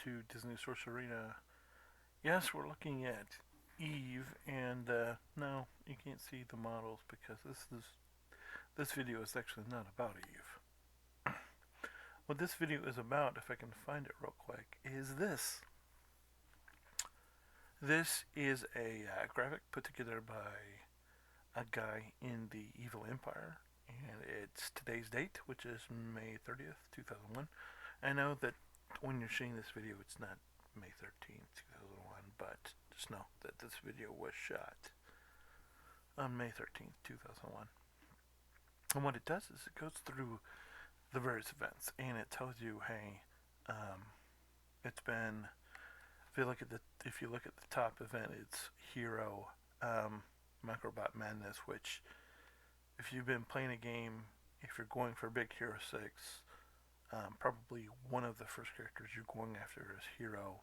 to Disney Source Arena. Yes, we're looking at Eve, and no, you can't see the models because this video is actually not about Eve. What this video is about, if I can find it real quick, is this. This is a graphic put together by a guy in the Evil Empire, and it's today's date, which is May 30th, 2001. I know that when you're seeing this video, it's not May 13th, 2001, but just know that this video was shot on May 13th, 2001. And what it does is it goes through the various events, and it tells you, hey, it's been. If you look at the top event, it's Hero Microbot Madness, which if you've been playing a game, if you're going for Big Hero 6, probably one of the first characters you're going after is Hero.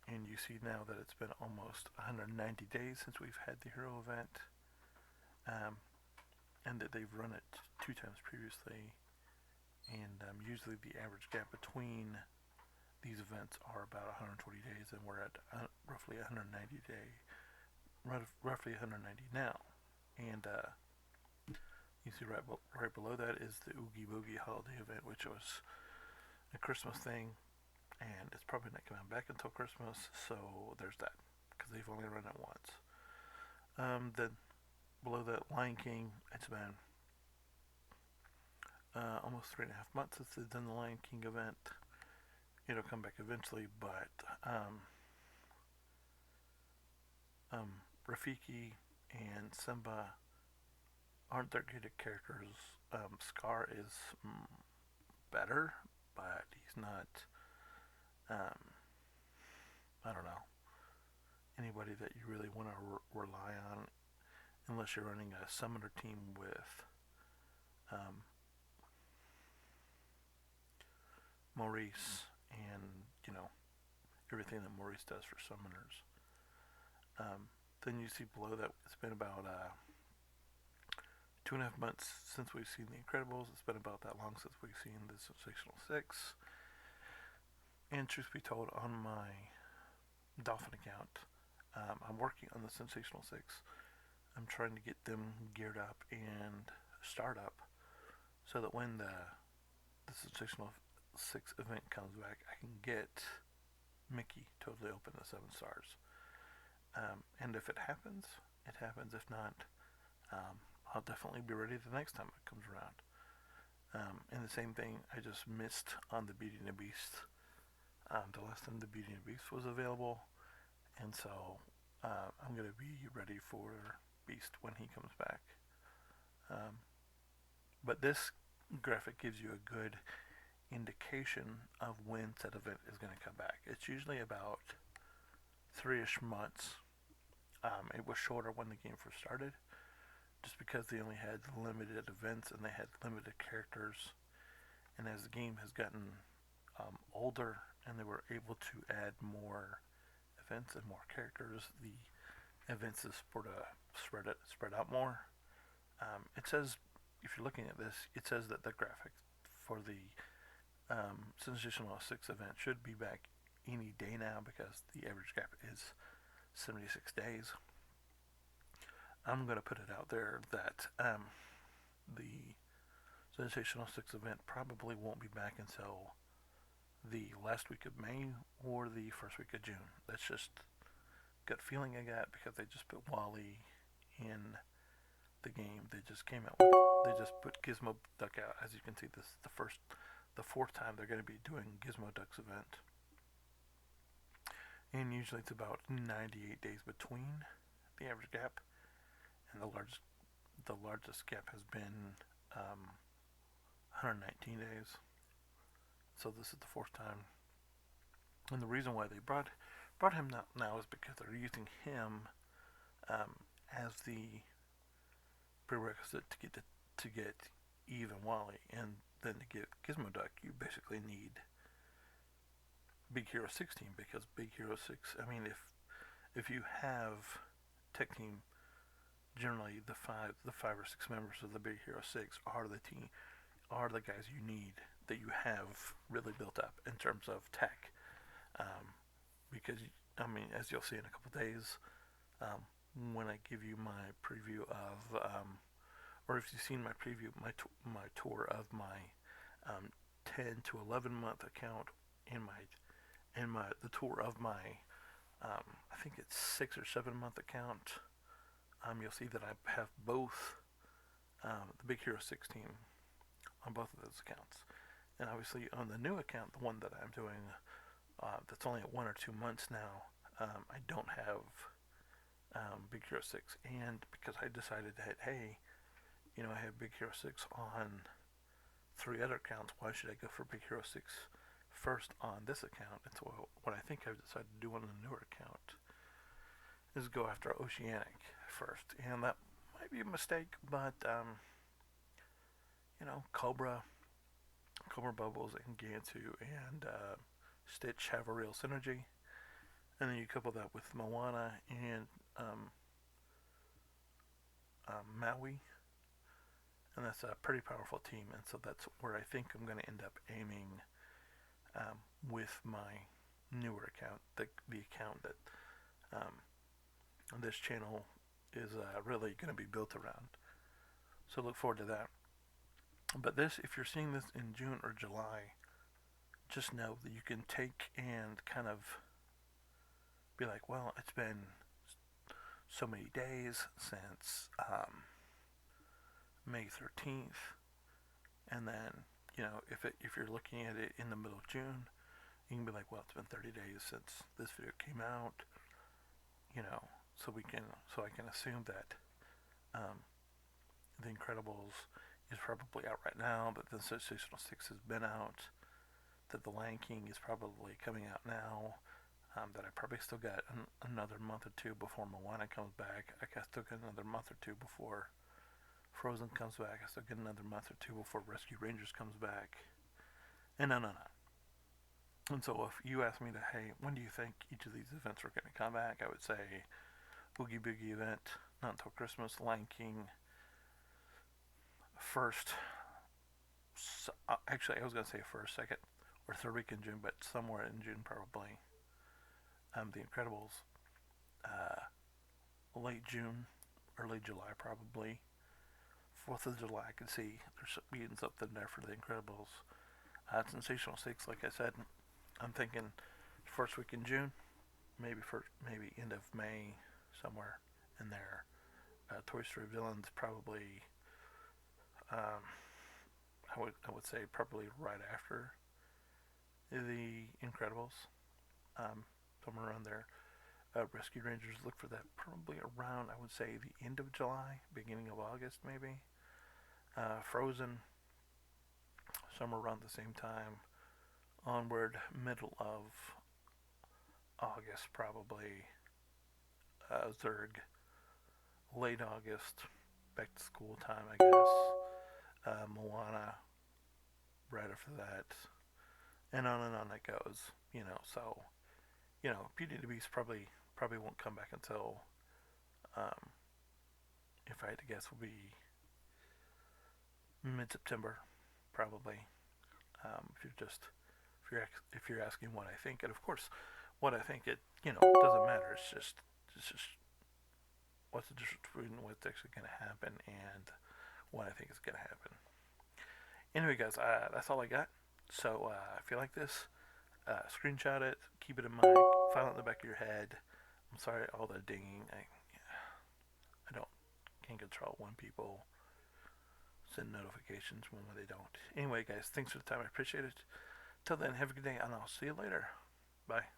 And you see now that it's been almost 190 days since we've had the Hero event, and that they've run it 2 times previously. And usually the average gap between these events are about 120 days, and we're at roughly 190 now. And you see right below that is the Oogie Boogie holiday event, which was a Christmas thing, and it's probably not coming back until Christmas. So there's that, because they've only run it once. Then below that, Lion King. It's been almost 3.5 months since they've done the Lion King event. It'll come back eventually, but Rafiki and Simba aren't that great at characters. Scar is better, but he's not. I don't know, anybody that you really want to rely on, unless you're running a summoner team with Maurice and everything that Maurice does for summoners. Then you see below that it's been about 2.5 months since we've seen The Incredibles. It's been about that long since we've seen the Sensational Six. And truth be told, on my Dolphin account, I'm working on the Sensational Six. I'm trying to get them geared up and start up, so that when the Sensational Six event comes back, I can get Mickey totally open to 7 stars. And if it happens, it happens. If not, I'll definitely be ready the next time it comes around. And the same thing, I just missed on the Beauty and the Beast. The last time the Beauty and the Beast was available, and so I'm going to be ready for Beast when he comes back. But this graphic gives you a good indication of when said event is going to come back. It's usually about 3-ish months. It was shorter when the game first started, just because they only had limited events and they had limited characters. And as the game has gotten older and they were able to add more events and more characters, the events is sort of spread out more. It says, if you're looking at this, it says that the graphic for the Sensational 6 event should be back any day now, because the average gap is 76 days. I'm going to put it out there that the Sensational 6 event probably won't be back until the last week of May or the first week of June. That's just gut feeling I got, because they just put Wally in the game. They just put Gizmo Duck out. As you can see, this is the 4th time they're going to be doing Gizmo Duck's event. And usually it's about 98 days between the average gap, and the largest gap has been 119 days. So this is the 4th time, and the reason why they brought him now is because they're using him as the prerequisite to get Eve and Wally, and then to get Gizmo Duck, you basically need Big Hero 6 team, because Big Hero 6, I mean, if you have tech team, generally the five or six members of the Big Hero 6 are the guys you need, that you have really built up in terms of tech. Because I mean, as you'll see in a couple of days, um, when I give you my preview of, or if you've seen my preview, my tour of my 10 to 11 month account, in my the tour of my I think it's 6 or 7 month account. You'll see that I have both the Big Hero 6 team on both of those accounts, and obviously on the new account, the one that I'm doing that's only at 1 or 2 months now, I don't have Big Hero 6, and because I decided that, hey, I have Big Hero 6 on 3 other accounts, why should I go for Big Hero 6 first on this account? And so what I think I've decided to do on the newer account is go after Oceanic first, and that might be a mistake, but Cobra, Bubbles, and Gantu, and Stitch have a real synergy, and then you couple that with Moana and Maui, and that's a pretty powerful team. And so that's where I think I'm going to end up aiming with my newer account, the account that this channel is really going to be built around. So look forward to that. But this, if you're seeing this in June or July, just know that you can take and kind of be like, well, it's been so many days since May 13th, and then if you're looking at it in the middle of June, you can be like, well, it's been 30 days since this video came out, so I can assume that The Incredibles is probably out right now, that the Sensational Six has been out, that The Lion King is probably coming out now, that I probably still got another month or two before Moana comes back. I still got another month or two before Frozen comes back. I still get another month or two before Rescue Rangers comes back, and on and on. And so if you ask me hey, when do you think each of these events are going to come back, I would say Oogie Boogie event, not until Christmas. Lion King, first, actually I was going to say first, second, or third week in June, but somewhere in June probably. The Incredibles, late June, early July probably. 4th of July, I can see there's being something there for The Incredibles. Sensational Six, like I said, I'm thinking first week in June, maybe end of May, somewhere in there. Toy Story Villains probably, I would say probably right after The Incredibles, somewhere around there. Rescue Rangers, look for that probably around, I would say, the end of July, beginning of August, maybe. Frozen, somewhere around the same time. Onward, middle of August, probably. Zerg, late August, back to school time, I guess. Moana, right after that, and on it goes. So Beauty and the Beast probably won't come back until, if I had to guess, will be mid-September, probably. If you're asking what I think, and of course, what I think, it doesn't matter. It's just what's the difference between what's actually going to happen and what I think is going to happen. Anyway, guys, that's all I got. So if you like this, screenshot it, keep it in mind, file it in the back of your head. I'm sorry, all the dinging. I can't control when people send notifications when they don't. Anyway, guys, thanks for the time. I appreciate it. Till then, have a good day, and I'll see you later. Bye.